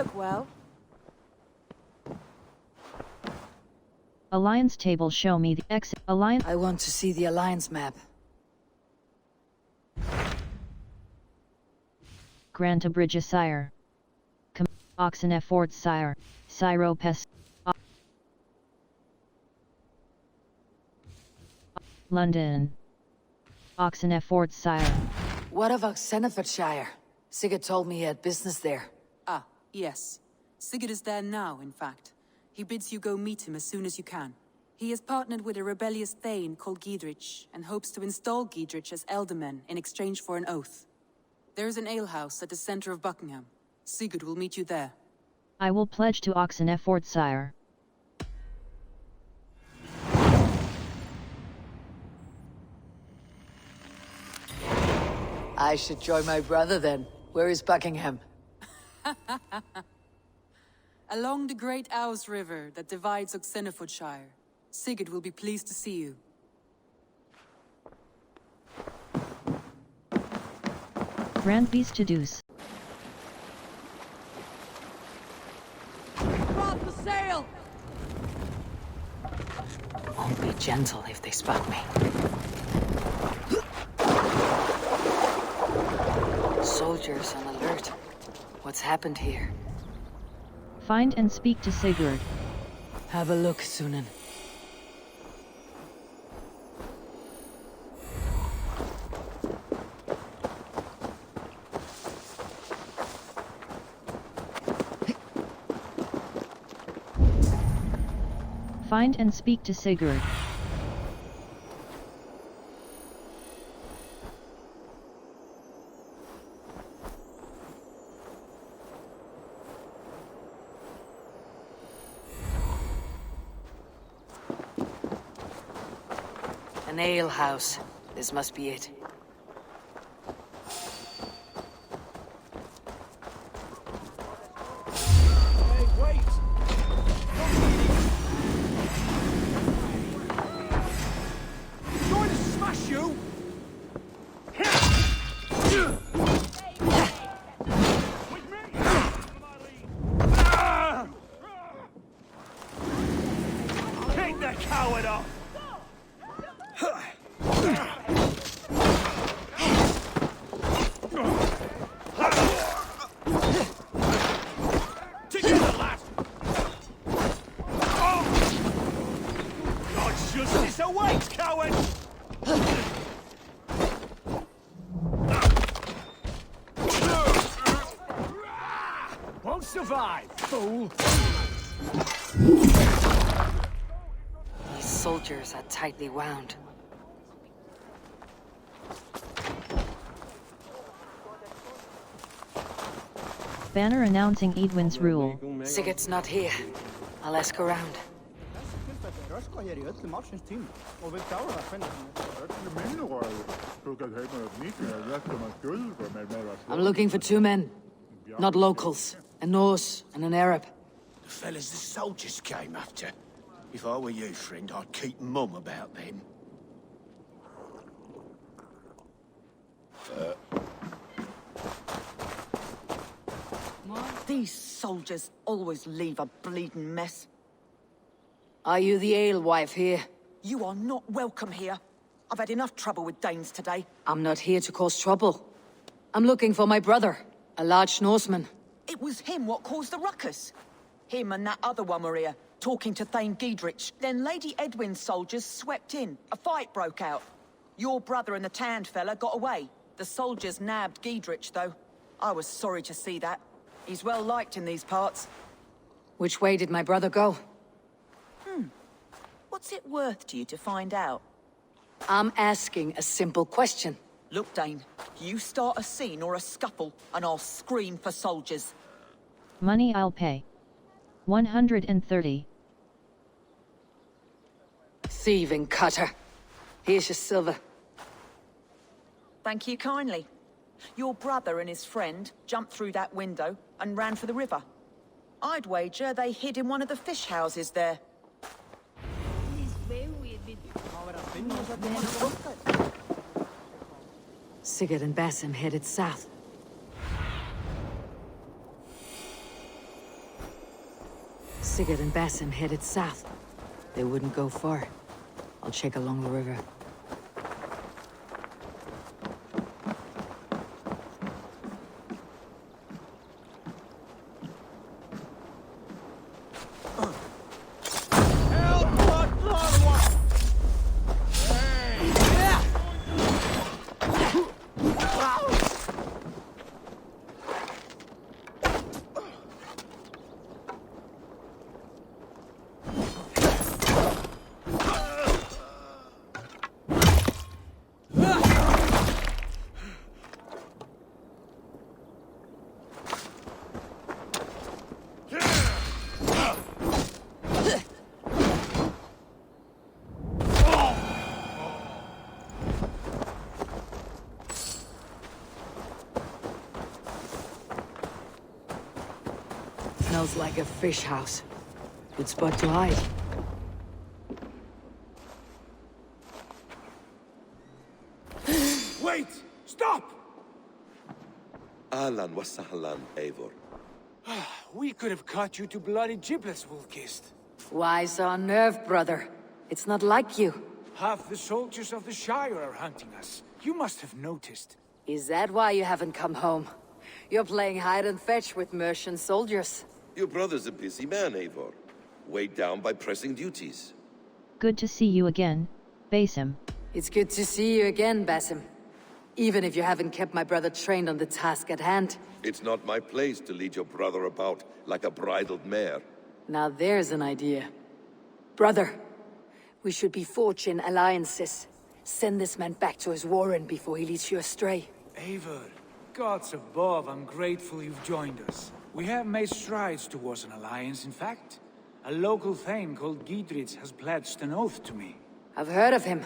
look well. Alliance table, show me the exit. Alliance. I want to see the Alliance map. Grant a bridge, sire. Oxen Fort, sire. Syro Pest. London. Oxen Fort, sire. What of Oxenfordshire? Sigurd told me he had business there. Ah, yes. Sigurd is there now, in fact. He bids you go meet him as soon as you can. He has partnered with a rebellious Thane called Giedrich, and hopes to install Giedrich as Elderman in exchange for an oath. There is an alehouse at the center of Buckingham. Sigurd will meet you there. I will pledge to Oxen Fort, sire. I should join my brother then. Where is Buckingham? Along the great Ouse River that divides Oxenfordshire. Sigurd will be pleased to see you. Grand beast to deuce. Drop the sail! Won't be gentle if they spot me. Soldiers on alert. What's happened here? Find and speak to Sigurd. Have a look, Sunan. Find and speak to Sigurd. An alehouse. This must be it. Hey, wait! Trying to smash you! With me! Take the coward off! Together, lad! God's justice awaits, coward! Won't survive, fool! These soldiers are tightly wound. Banner announcing Edwin's rule. Sigurd's not here. I'll ask around. I'm looking for two men. Not locals. A Norse and an Arab. The fellas the soldiers came after. If I were you, friend, I'd keep mum about them. These soldiers always leave a bleeding mess. Are you the alewife here? You are not welcome here. I've had enough trouble with Danes today. I'm not here to cause trouble. I'm looking for my brother, a large Norseman. It was him what caused the ruckus. Him and that other one were here, talking to Thane Giedrich. Then Lady Edwin's soldiers swept in. A fight broke out. Your brother and the tanned fella got away. The soldiers nabbed Giedrich, though. I was sorry to see that. He's well liked in these parts. Which way did my brother go? What's it worth to you to find out? I'm asking a simple question. Look, Dane, you start a scene or a scuffle, and I'll scream for soldiers. Money I'll pay. 130. Thieving cutter. Here's your silver. Thank you kindly. Your brother and his friend jumped through that window and ran for the river. I'd wager they hid in one of the fish houses there. Sigurd and Basim headed south. Sigurd and Basim headed south. They wouldn't go far. I'll check along the river. Smells like a fish house. Good spot to hide. Wait! Stop! Ahlan wa sahlan, Eivor. We could have cut you to bloody giblets, Wolf-Kissed. Why so unnerved, brother? It's not like you. Half the soldiers of the Shire are hunting us. You must have noticed. Is that why you haven't come home? You're playing hide and fetch with Mercian soldiers. Your brother's a busy man, Eivor. Weighed down by pressing duties. Good to see you again, Basim. It's good to see you again, Basim. Even if you haven't kept my brother trained on the task at hand. It's not my place to lead your brother about like a bridled mare. Now there's an idea. Brother, we should be forging alliances. Send this man back to his warren before he leads you astray. Eivor, gods above, I'm grateful you've joined us. We have made strides towards an alliance, in fact. A local thane called Giedrich has pledged an oath to me. I've heard of him.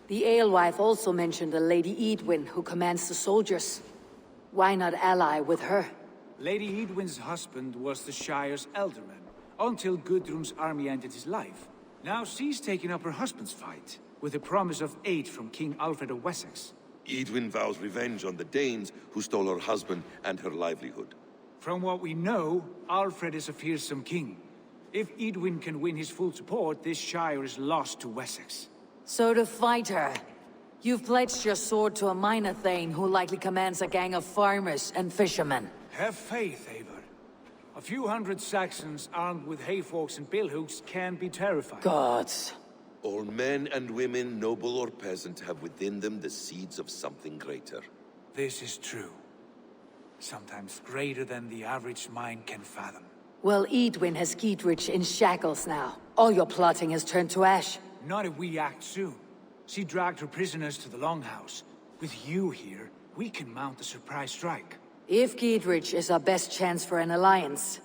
The alewife also mentioned a Lady Edwin who commands the soldiers. Why not ally with her? Lady Edwin's husband was the Shire's elderman, until Gudrun's army ended his life. Now she's taken up her husband's fight, with a promise of aid from King Alfred of Wessex. Edwin vows revenge on the Danes who stole her husband and her livelihood. From what we know, Alfred is a fearsome king. If Edwin can win his full support, this Shire is lost to Wessex. So to fight her, you've pledged your sword to a minor thane who likely commands a gang of farmers and fishermen. Have faith, Eivor. A few hundred Saxons armed with hayforks and billhooks can be terrifying. Gods. All men and women, noble or peasant, have within them the seeds of something greater. This is true. Sometimes greater than the average mind can fathom. Well, Edwin has Giedrich in shackles now. All your plotting has turned to ash. Not if we act soon. She dragged her prisoners to the Longhouse. With you here, we can mount a surprise strike. If Giedrich is our best chance for an alliance,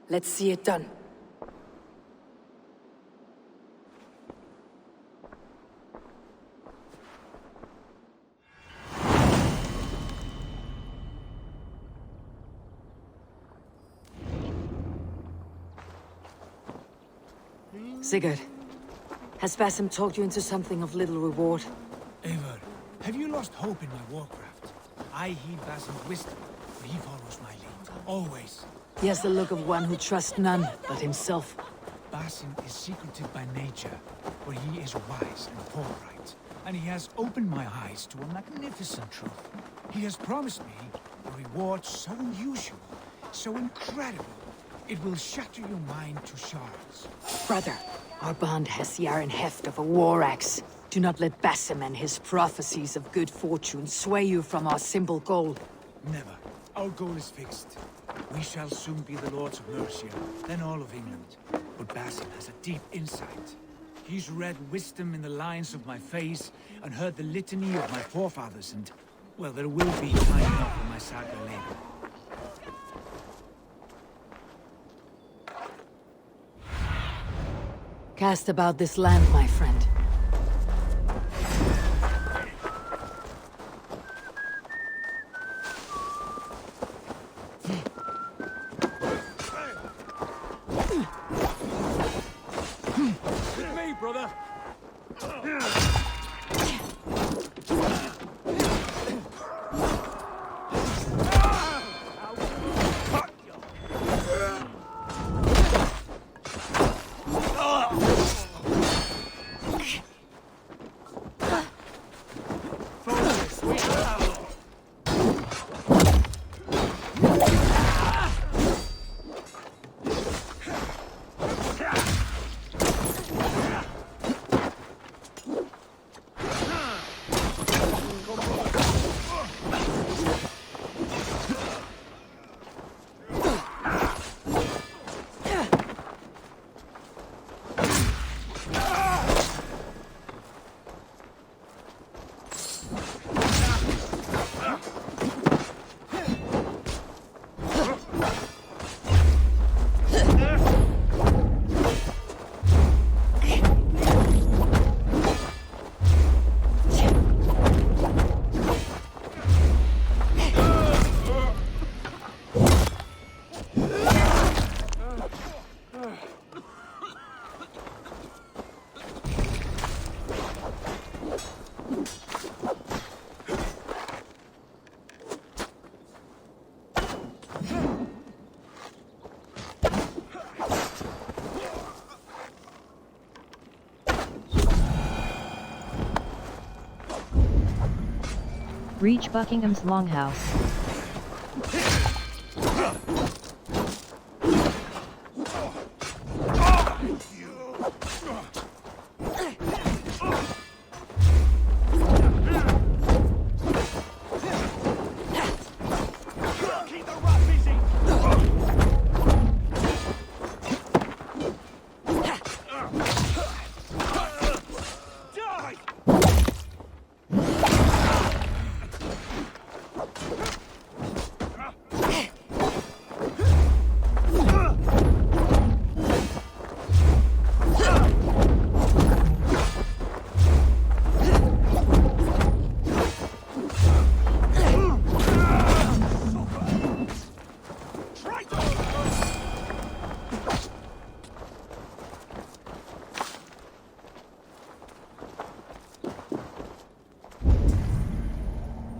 let's see it done. Sigurd, has Basim talked you into something of little reward? Eivor, have you lost hope in my warcraft? I heed Basim's wisdom, but he follows my lead. Always. He has the look of one who trusts none but himself. Basim is secretive by nature, but he is wise and forthright. And he has opened my eyes to a magnificent truth. He has promised me a reward so unusual, so incredible, it will shatter your mind to shards. Brother, our bond has the iron heft of a war axe. Do not let Basim and his prophecies of good fortune sway you from our simple goal. Never. Our goal is fixed. We shall soon be the lords of Mercia, then all of England. But Basim has a deep insight. He's read wisdom in the lines of my face, and heard the litany of my forefathers, and... well, there will be time enough for my saga later. Cast about this land, my friend. With me, brother! Reach Buckingham's Longhouse.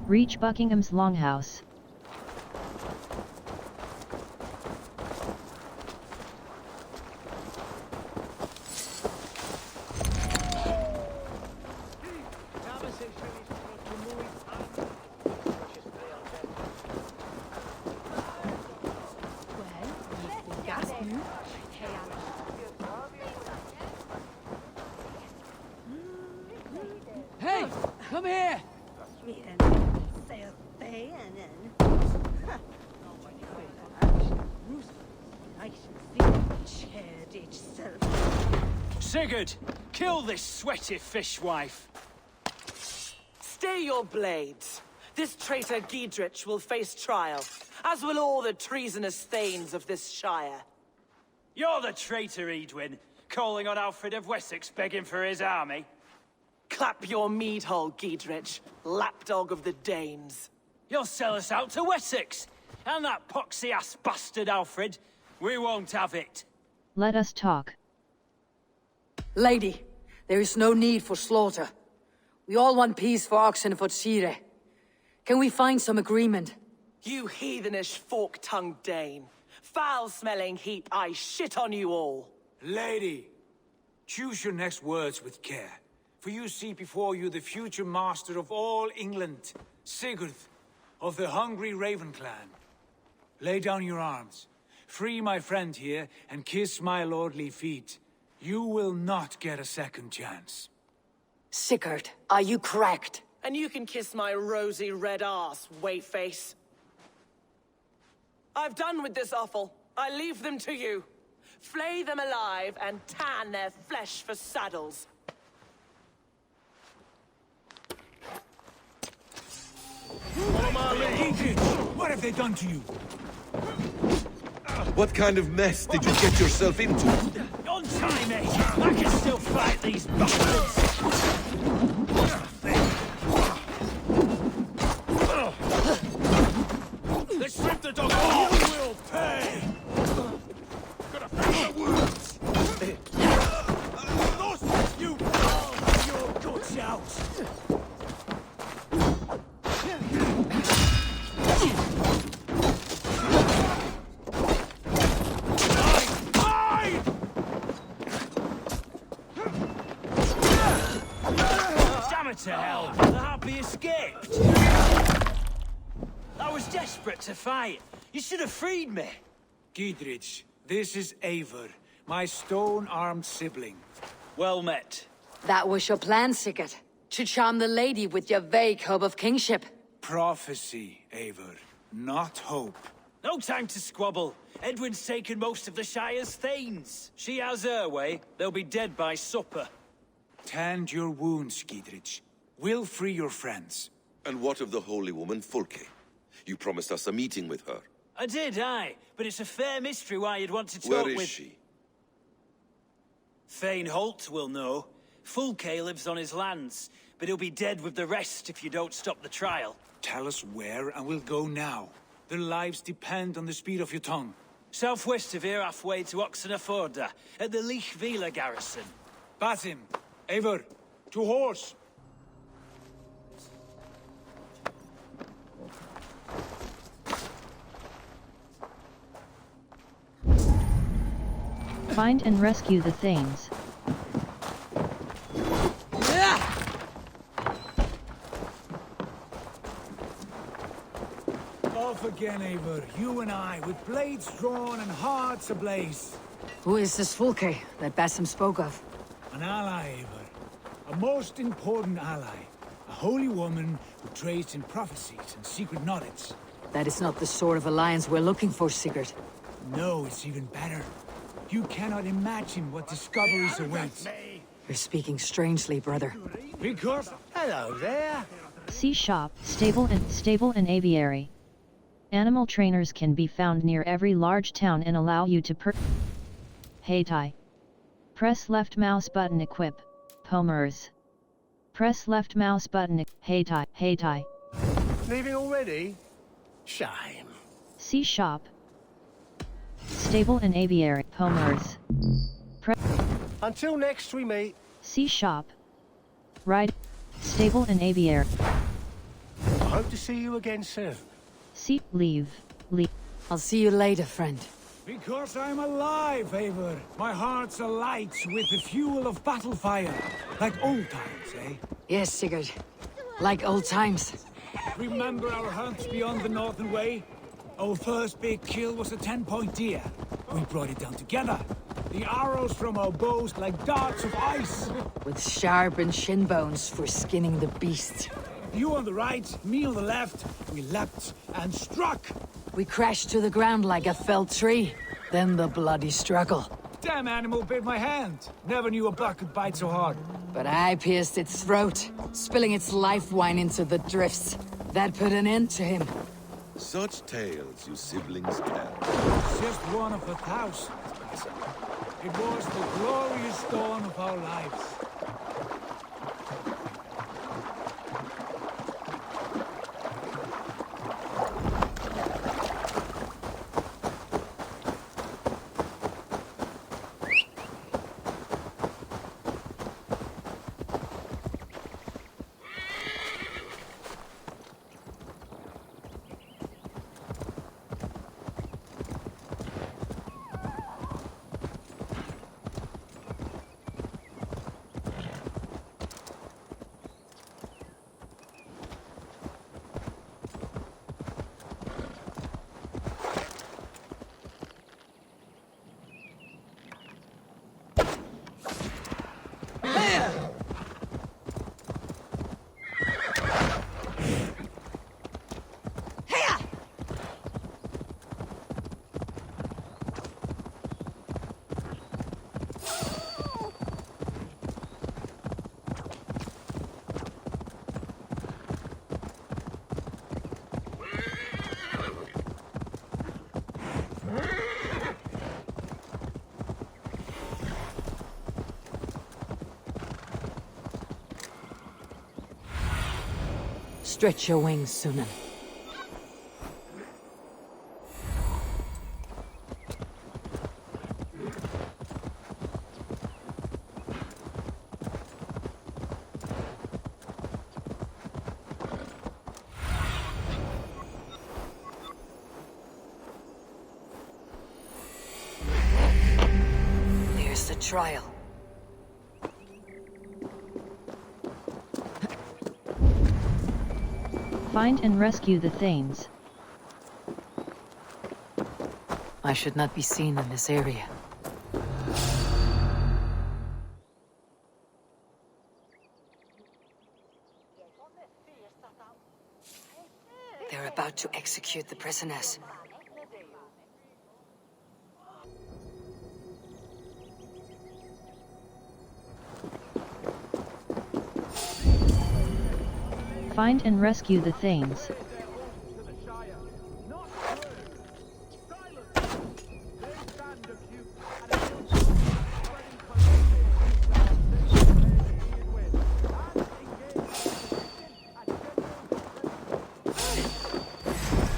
Reach Buckingham's Longhouse. Hey, come here! Sigurd, kill this sweaty fishwife. Stay your blades. This traitor Giedrich will face trial, as will all the treasonous thanes of this shire. You're the traitor, Edwin, calling on Alfred of Wessex begging for his army. Clap your mead hole, Giedrich, lapdog of the Danes. You'll sell us out to Wessex, and that poxy-ass bastard Alfred. We won't have it. Let us talk. Lady, there is no need for slaughter. We all want peace for Oxenford. Can we find some agreement? You heathenish fork-tongued Dane. Foul-smelling heap, I shit on you all. Lady, choose your next words with care, for you see before you the future master of all England, Sigurd, of the hungry Raven clan. Lay down your arms, free my friend here, and kiss my lordly feet. You will not get a second chance. Sigurd, are you cracked? And you can kiss my rosy red ass, wayface. I've done with this offal. I leave them to you. Flay them alive and tan their flesh for saddles. What have they done to you? What kind of mess did you get yourself into? Untie me! I can still fight these bastards! Let's rip the dog off! You will pay! Gotta fix the wounds! Thus, you all your guts out! To hell, the happy escaped. I was desperate to fight. You should have freed me. Giedrich, this is Eivor, my stone-armed sibling. Well met. That was your plan, Sigurd. To charm the lady with your vague hope of kingship. Prophecy, Eivor, not hope. No time to squabble. Edwin's taken most of the Shire's thanes. She has her way. They'll be dead by supper. Tend your wounds, Giedrich. We'll free your friends. And what of the holy woman Fulke? You promised us a meeting with her. I did, aye. But it's a fair mystery why you'd want to talk Where with... is she? Thane Holt will know. Fulke lives on his lands, but he'll be dead with the rest if you don't stop the trial. Tell us where, and we'll go now. Their lives depend on the speed of your tongue. Southwest of here, halfway to Oxenford, at the Lichvila garrison. Basim, Eivor, to horse! Find and rescue the Thanes. again, Eivor. You and I, with blades drawn and hearts ablaze. Who is this Fulke that Basim spoke of? An ally, Eivor. A most important ally. A holy woman who trades in prophecies and secret knowledge. That is not the sort of alliance we're looking for, Sigurd. No, it's even better. You cannot imagine what discoveries await. You're speaking strangely, brother. Because... Hello there. See shop, stable and aviary. Animal trainers can be found near every large town and allow you to Heitai. Press left mouse button equip. Pomers. Press left mouse button Heitai. Leaving already? Shame. See shop. Stable and aviary. Pomers. Until next we meet. See shop. Ride. Stable and aviary. I hope to see you again soon. See, leave. I'll see you later, friend. Because I'm alive, Eivor. My heart's alight with the fuel of battle fire. Like old times, eh? Yes, Sigurd. Like old times. Remember our hunts beyond the Northern Way? Our first big kill was a 10-point deer. We brought it down together. The arrows from our bows like darts of ice. With sharpened shin bones for skinning the beast. You on the right, me on the left. We leapt and struck. We crashed to the ground like a felled tree. Then the bloody struggle. Damn animal bit my hand. Never knew a buck could bite so hard. But I pierced its throat, spilling its life wine into the drifts. That put an end to him. Such tales you siblings tell. It's just one of 1,000. It was the glorious dawn of our lives. Stretch your wings, Sunan. There's the trial. Find and rescue the Thanes. I should not be seen in this area. They're about to execute the prisoners. Find and rescue the Thanes.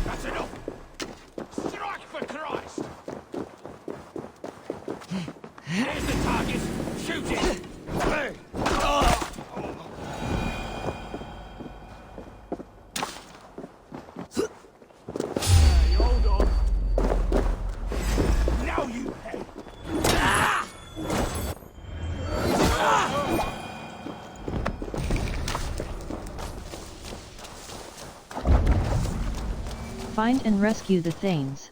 That's enough! Strike for Christ! Here's the target! Shoot it! Find and rescue the Thanes.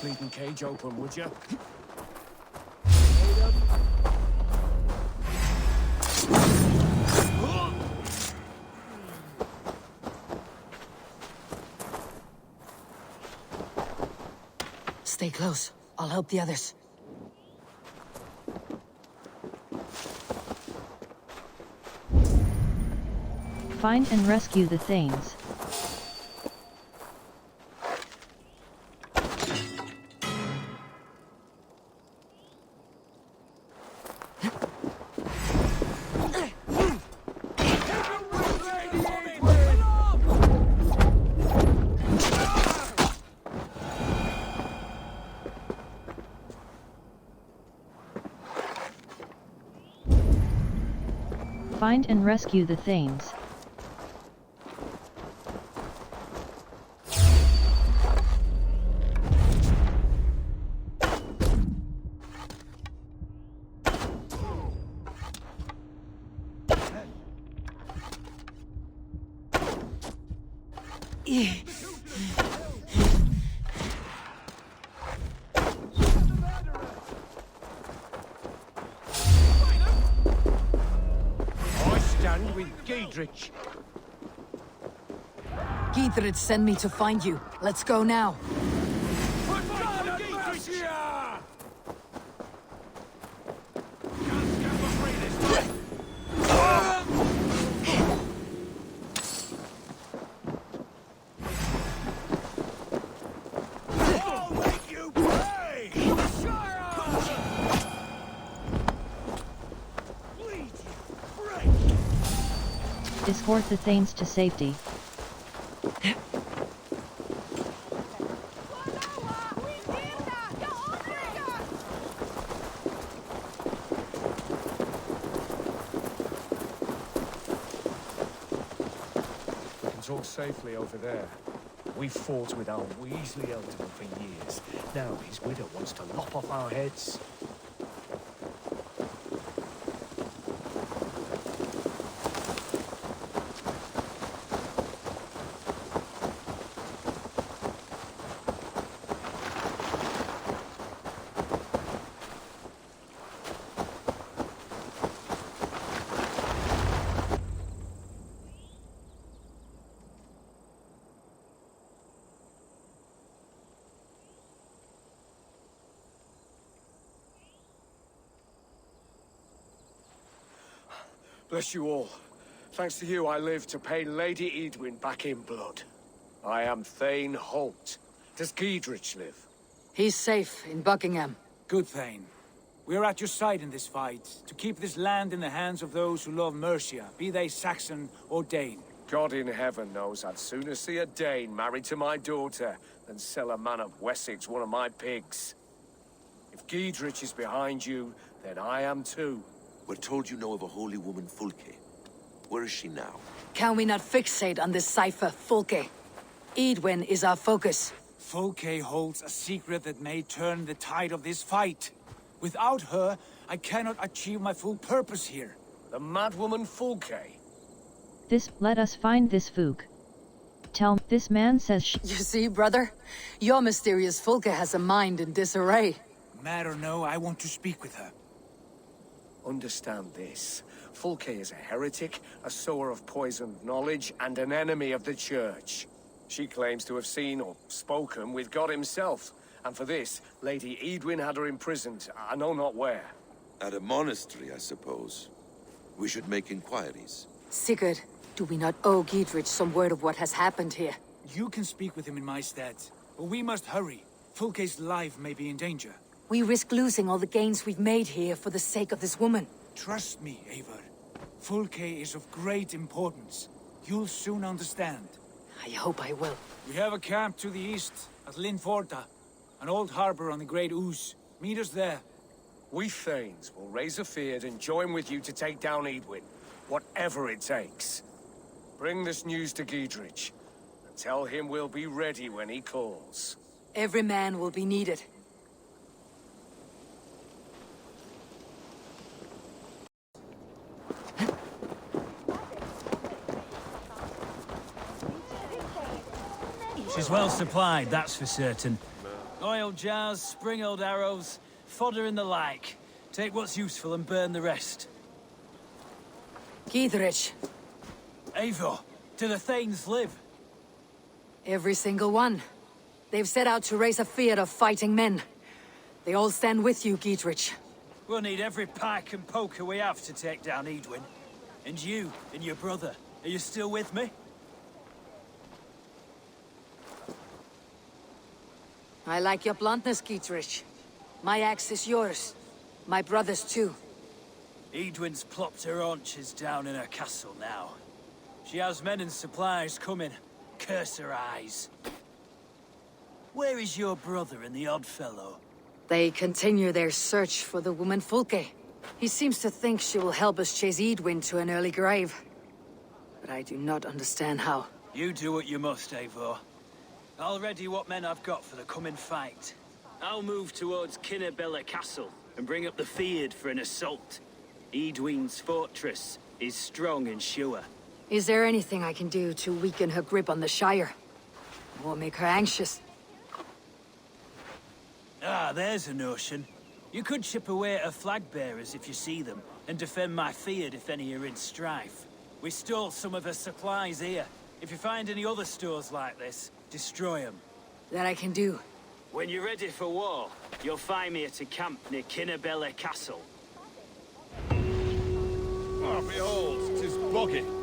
Bleeding cage open, would you? Stay close. I'll help the others. Find and rescue the Thanes. Find and rescue the Thanes. Giedrich. Giedrich sent me to find you. Let's go now. Escort the Thanes to safety. We can talk safely over there. We fought with our Weasley Elderman for years. Now his widow wants to lop off our heads. Bless you all. Thanks to you, I live to pay Lady Edwin back in blood. I am Thane Holt. Does Giedrich live? He's safe in Buckingham. Good, Thane. We are at your side in this fight, to keep this land in the hands of those who love Mercia, be they Saxon or Dane. God in heaven knows I'd sooner see a Dane married to my daughter than sell a man of Wessex one of my pigs. If Giedrich is behind you, then I am too. We're told you know of a holy woman, Fulke. Where is she now? Can we not fixate on this cipher, Fulke? Edwin is our focus. Fulke holds a secret that may turn the tide of this fight. Without her, I cannot achieve my full purpose here. The madwoman Fulke? Let us find this Fook. This man says she— You see, brother? Your mysterious Fulke has a mind in disarray. Mad or no, I want to speak with her. Understand this. Fulke is a heretic, a sower of poisoned knowledge, and an enemy of the Church. She claims to have seen or spoken with God himself. And for this, Lady Edwin had her imprisoned, I know not where. At a monastery, I suppose. We should make inquiries. Sigurd, do we not owe Giedrich some word of what has happened here? You can speak with him in my stead, but we must hurry. Fulke's life may be in danger. We risk losing all the gains we've made here for the sake of this woman. Trust me, Eivor. Fulke is of great importance. You'll soon understand. I hope I will. We have a camp to the east, at Linforta. An old harbor on the Great Ouse. Meet us there. We Thanes will raise a feard and join with you to take down Edwin, whatever it takes. Bring this news to Giedrich, and tell him we'll be ready when he calls. Every man will be needed. She's well supplied, that's for certain. Oil jars, spring-old arrows, fodder and the like. Take what's useful and burn the rest. Giedrich. Eivor, do the Thanes live? Every single one. They've set out to raise a fear of fighting men. They all stand with you, Giedrich. We'll need every pike and poker we have to take down Edwin. And you, and your brother, are you still with me? I like your bluntness, Giedrich. My axe is yours. My brother's too. Edwin's plopped her haunches down in her castle now. She has men and supplies coming. Curse her eyes. Where is your brother and the odd fellow? They continue their search for the woman Fulke. He seems to think she will help us chase Edwin to an early grave. But I do not understand how. You do what you must, Eivor. I'll ready what men I've got for the coming fight. I'll move towards Kinnabella Castle and bring up the feared for an assault. Edwin's fortress is strong and sure. Is there anything I can do to weaken her grip on the Shire? Or make her anxious? Ah, there's a notion. You could chip away at her flag-bearers if you see them, and defend my feared if any are in strife. We stole some of her supplies here. If you find any other stores like this, destroy them. That I can do. When you're ready for war, you'll find me at a camp near Kinnabella Castle. Ah, behold, 'tis Boggy.